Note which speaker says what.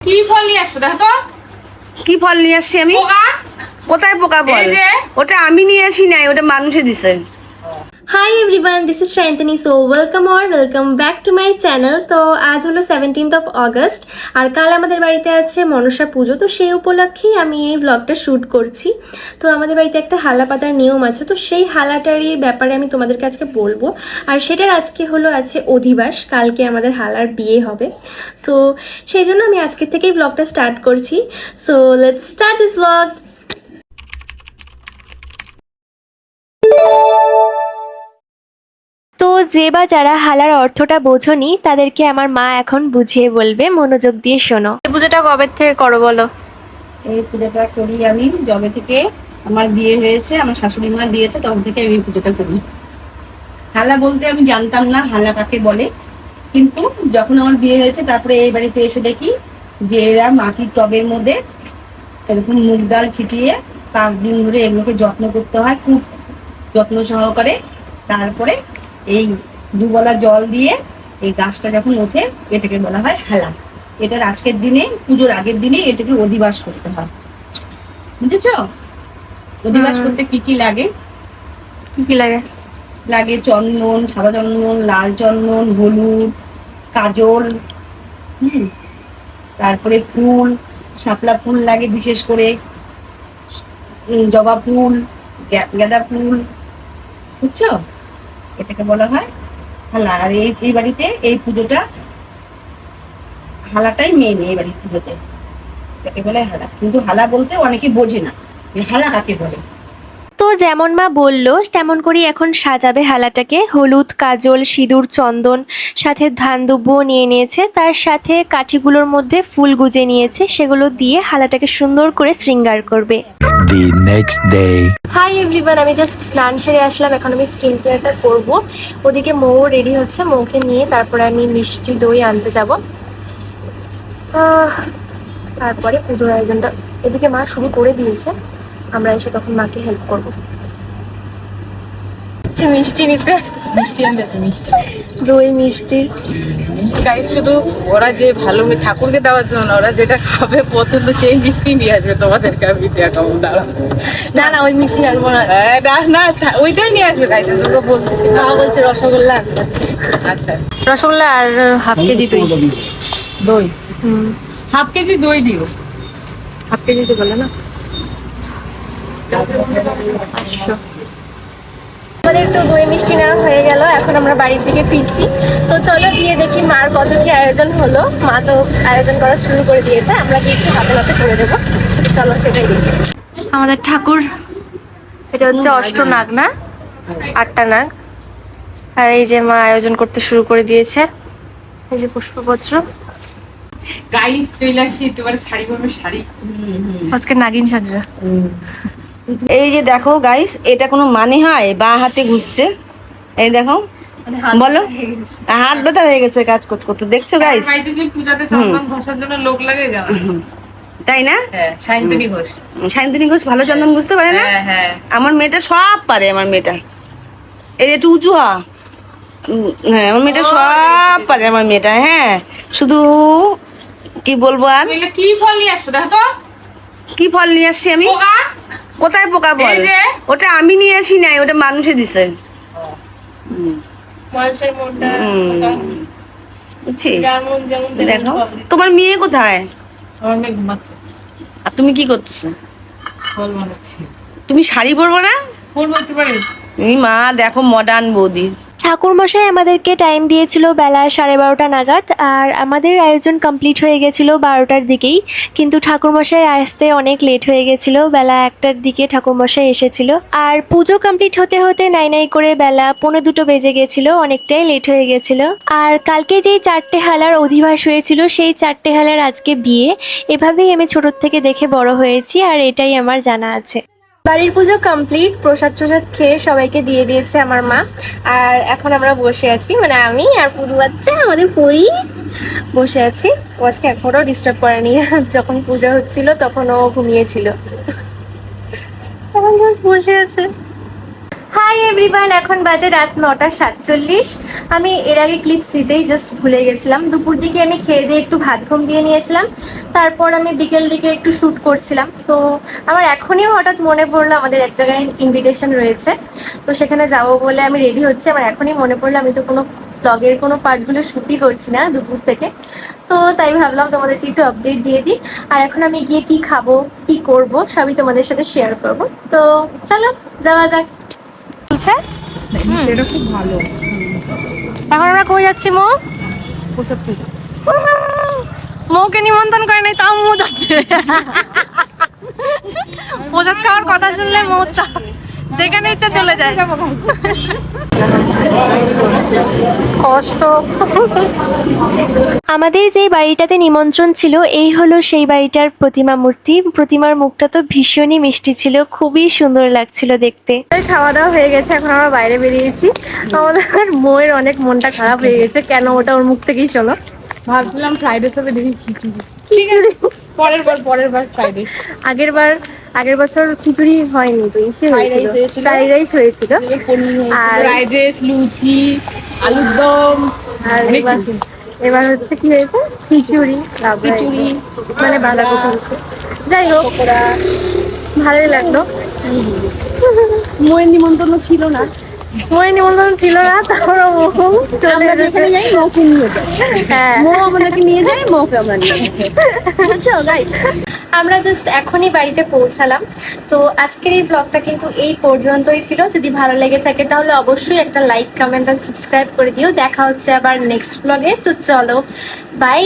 Speaker 1: কি ফল নিয়ে আসছো দেখো তো?
Speaker 2: কি ফল নিয়ে আসছি আমি?
Speaker 1: পোকা।
Speaker 2: কোথায় পোকা বল?
Speaker 1: এই যে।
Speaker 2: ওটা আমি নিয়ে আসি নাই, ওটা মানুষে দিছে।
Speaker 3: Hi everyone, this is Shantoni. So welcome back to my channel. তো আজ হলো 17th of August আর কাল আমাদের বাড়িতে আছে মনসা পুজো। তো সেই উপলক্ষেই আমি এই ব্লগটা শ্যুট করছি। তো আমাদের বাড়িতে একটা হালা পাতার নিয়ম আছে, তো সেই হালাটারই ব্যাপারে আমি তোমাদেরকে আজকে বলবো। আর সেটার আজকে আছে অধিবাস, কালকে আমাদের হালার বিয়ে হবে। সো সেই জন্য আমি আজকের থেকেই ব্লগটা স্টার্ট করছি। So let's start this blog. তো যে বা যারা হালার অর্থটা বোঝনি তাদেরকে আমার মা এখন বুঝিয়ে বলবে, মনোযোগ দিয়ে শোনো। এই পুজোটা কবে থেকে করো বলো?
Speaker 2: এই পুজোটা করি আমি যবে থেকে আমার বিয়ে হয়েছে, আমার শাশুড়ি মা দিয়েছে, তখন থেকে আমি এই পুজোটা করি। হালা বলতে আমি জানতাম না হালা কাকে বলে, কিন্তু যখন আমার বিয়ে হয়েছে তারপরে এই বাড়িতে এসে দেখি যে এরা মাটির টবের মধ্যে এরকম মুগ ডাল ছিটিয়ে 5 দিন ধরে এগুলোকে যত্ন করতে হয়, খুব যত্ন সহকারে। তারপরে এই দুবেলা জল দিয়ে এই গাছটা যখন ওঠে এটাকে বলা হয় হালা। এটার আজকের দিনে, পুজোর আগের দিনে এটাকে অধিবাস করতে হয়, বুঝেছো? অধিবাস করতে কি কি লাগে?
Speaker 3: কি কি লাগে?
Speaker 2: লাগে চন্দন, সাদা চন্দন, লাল চন্দন, হলুদ, কাজল, তারপরে ফুল, শাপলা ফুল লাগে বিশেষ করে, জবা ফুল, গাঁদা ফুল, বুঝছো? এটাকে বলা হয় হালা। আর এই বাড়িতে এই পুজোটা হালাটাই মেন এই বাড়ির পুজোতে, এটাকে বলে হালা। কিন্তু হালা বলতে অনেকে বোঝে না হালা কাকে বলে।
Speaker 3: তো যেমন মা বললো তেমন করেই এখন সাজাবে হালাটাকে। হলুদ, কাজল, সিঁদুর, চন্দন, সাথে ধান দুব্বও নিয়ে নিয়েছে, তার সাথে কাঠিগুলোর মধ্যে ফুল গুজে নিয়েছে, সেগুলো দিয়ে হালাটাকে সুন্দর করে শৃঙ্গার করবে।
Speaker 4: The next day.
Speaker 3: Hi everyone, আমি জাস্ট স্নান সেরে আসলাম, এখন আমি স্কিন কেয়ারটা করবো। ওদিকে মৌ রেডি হচ্ছে, মৌকে নিয়ে তারপরে আমি মিষ্টি দই আনতে যাব। তারপরে পুজোর আয়োজনটা এদিকে মা শুরু করে দিয়েছে, আমরা এসে তখন মাকে হেল্প করবো। মিষ্টি নিতে,
Speaker 1: মিষ্টি আনবে তো মিষ্টি।
Speaker 3: দই মিষ্টি।
Speaker 1: গাইস শুধু ওরা যে ভালো ঠাকুরকে দেওয়ার জন্য না, ওরা যেটা খাবে পছন্দ সেই মিষ্টি নিয়ে আসবে তোমাদেরকে আমি দেখাবো। দাঁড়াও,
Speaker 3: না না ওই মিষ্টি আনবো না।
Speaker 1: না ওইটাই নিয়ে আসবে গাইস, তোকে বলতেছি।
Speaker 3: মা বলছে রসগোল্লা আনতে।
Speaker 1: আচ্ছা,
Speaker 3: রসগোল্লা আর হাফ কেজি দই।
Speaker 1: দই হাফ কেজি দই দিও।
Speaker 3: হাফ কেজি তো বলে না। আমাদের তো দই মিষ্টি নেওয়া হয়ে গেল, এখন আমরা বাড়ির দিকে ফিরছি। তো চলো গিয়ে দেখি মার কত কি আয়োজন হলো। মা তো আয়োজন করা শুরু করে দিয়েছে, আমরা গিয়ে একটু হাতে হাতে করে দেবো। চলো সেটাই দেখি। আমাদের ঠাকুর এটা হচ্ছে অষ্টনাগ না, 8টা নাগ। আর এই যে মা আয়োজন করতে শুরু করে দিয়েছে, এই যে পুষ্পপত্র।
Speaker 1: গাইস চলে আসি, তোমার শাড়ি পরবে, শাড়ি
Speaker 3: আজকে নাগিন সাজরা।
Speaker 2: এই যে দেখো গাইস, এটা কোনো মানে হয় বা হাতে ঘুরছে? এই দেখো, বলো। হাত ব্যথা হয়ে গেছে কাজ করতে করতে, দেখছো গাইস?
Speaker 1: বাড়িতে যে পূজাতে চন্দন ঘষার জন্য লোক লাগে জানো?
Speaker 2: তাই না?
Speaker 1: হ্যাঁ, শান্তনী ঘোষ।
Speaker 2: শান্তনী ঘোষ ভালো চন্দন বুঝতে পারে না?
Speaker 1: হ্যাঁ হ্যাঁ,
Speaker 2: আমার মেয়েটা সব পারে, আমার মেয়েটা। এই একটু উঁচু হা। হ্যাঁ, আমার মেয়েটা সব পারে, আমার মেয়েটা। হ্যাঁ, শুধু কি বলবো আর?
Speaker 1: এগুলো কি ফল নিয়ে আসছো দেখো তো?
Speaker 2: কি ফল নিয়ে আসছি আমি?
Speaker 1: পোকা।
Speaker 2: কোথায় পোকা বল?
Speaker 1: এই যে।
Speaker 2: ওটা আমি নিয়ে আসি নাই, ওটা মানুষে দিছে।
Speaker 3: মানুষের মনটা
Speaker 2: বুঝছিস?
Speaker 3: যেমন যেমন
Speaker 2: দেখো, তোমার মেয়ে কোথায়?
Speaker 1: আমার মেয়ে ঘুমাচ্ছে।
Speaker 2: আর তুমি কি করতেছো?
Speaker 1: ফল বানাচ্ছি।
Speaker 2: তুমি শাড়ি পরবো না?
Speaker 1: পরবো একটু পরে।
Speaker 2: এই মা দেখো, মডার্ন বৌদি।
Speaker 3: ঠাকুরমশাই আমাদেরকে টাইম দিয়েছিল বেলা 12:30 নাগাদ, আর আমাদের আয়োজন কমপ্লিট হয়ে গেছিল 12টার দিকেই। কিন্তু ঠাকুরমশাই আসতে অনেক লেট হয়ে গেছিল, বেলা 1টার দিকে ঠাকুরমশাই এসেছিল। আর পুজো কমপ্লিট হতে হতে নাই নাই করে বেলা 1:45 বেজে গেছিল, অনেকটাই লেট হয়ে গেছিল। আর কালকে যেই 4টে হালার অধিবাস হয়েছিল, সেই 4টে হালার আজকে বিয়ে। এভাবেই আমি ছোটোর থেকে দেখে বড় হয়েছি, আর এটাই আমার জানা আছে। বাড়ির পুজো কমপ্লিট, প্রসাদ টসাদ খেয়ে সবাইকে দিয়ে দিয়েছে আমার মা। আর এখন আমরা বসে আছি, মানে আমি আর পুরু বাচ্চা আমাদের পরি বসে আছি। ও আজকে এখনও ডিস্টার্ব করেনি, যখন পূজা হচ্ছিল তখন ও ঘুমিয়েছিল, এখন জাস্ট বসে আছে। হাই এভরিওয়ান, এখন বাজে রাত 9:47। আমি এর আগে ক্লিপস দিতেই জাস্ট ভুলে গেছিলাম। দুপুর দিকে আমি খেয়ে দিয়ে একটু ভাত ঘুম দিয়ে নিয়েছিলাম, তারপর আমি বিকেল দিকে একটু শ্যুট করছিলাম। তো আমার এখনই হঠাৎ মনে পড়লো আমাদের এক জায়গায় ইনভিটেশন রয়েছে, তো সেখানে যাবো বলে আমি রেডি হচ্ছি। আমার এখনই মনে পড়লো আমি তো কোনো ব্লগের কোনো পার্টগুলো শ্যুটই করছি না দুপুর থেকে, তো তাই ভাবলাম তোমাদেরকে একটু আপডেট দিয়ে দিই। আর এখন আমি গিয়ে কী খাবো কী করবো সবই তোমাদের সাথে শেয়ার করবো। তো চলো যাওয়া যাক। বলছে
Speaker 1: সেটা খুব ভালো।
Speaker 3: এখন আমরা কই যাচ্ছি? মৌকে নিমন্ত্রণ করে নাই, তাও মৌ যাচ্ছে। প্রসাদ খাওয়ার কথা শুনলে মৌ যেখানে ইচ্ছা চলে যায়। কষ্ট। আমাদের যে বাড়িটাতে নিমন্ত্রণ ছিল এই হলো সেই বাড়িটার প্রতিমা মূর্তি। প্রতিমার মুখটা তো ভীষণই মিষ্টি ছিল, খুবই সুন্দর লাগছিল দেখতে। খাওয়া দাওয়া হয়ে গেছে, এখন আমরা বাইরে বেরিয়েছি। আমাদের ময়ের অনেক মনটা খারাপ হয়ে গেছে, কেন ওটা ওর মুখ থেকেই শোনো।
Speaker 1: ভাবছিলাম ফ্রাইড রাইস হবে, দেখি খিচুড়ি। পরের বার ফ্রাইড রাইস।
Speaker 3: আগের বছর খিচুড়ি হয়নি, তো ফ্রাইড রাইস হয়েছিল, আর
Speaker 1: ফ্রাইড রাইস, লুচি, আলুর দম।
Speaker 3: আর এবার হচ্ছে কি হয়েছে, খিচুড়ি মানে বাঁধাকপি হয়েছে। যাই হোক, ভালোই লাগলো।
Speaker 2: মোয়ের নিমন্ত্রণ ছিল না,
Speaker 3: তারপর চলে
Speaker 2: যেখানে যাই মৌকে নিয়ে যাই।
Speaker 3: হ্যাঁ,
Speaker 2: মৌ আমাদেরকে নিয়ে যায়, মৌকে আমরা নিয়ে যাই। বুঝছো গাইস?
Speaker 3: আমরা জাস্ট এখনই বাড়িতে পৌঁছালাম। তো আজকের এই ব্লগটা কিন্তু এই পর্যন্তই ছিল। যদি ভালো লেগে থাকে তাহলে অবশ্যই একটা লাইক, কমেন্ট আর সাবস্ক্রাইব করে দিও। দেখা হচ্ছে আবার নেক্সট ব্লগে। তো চলো, বাই।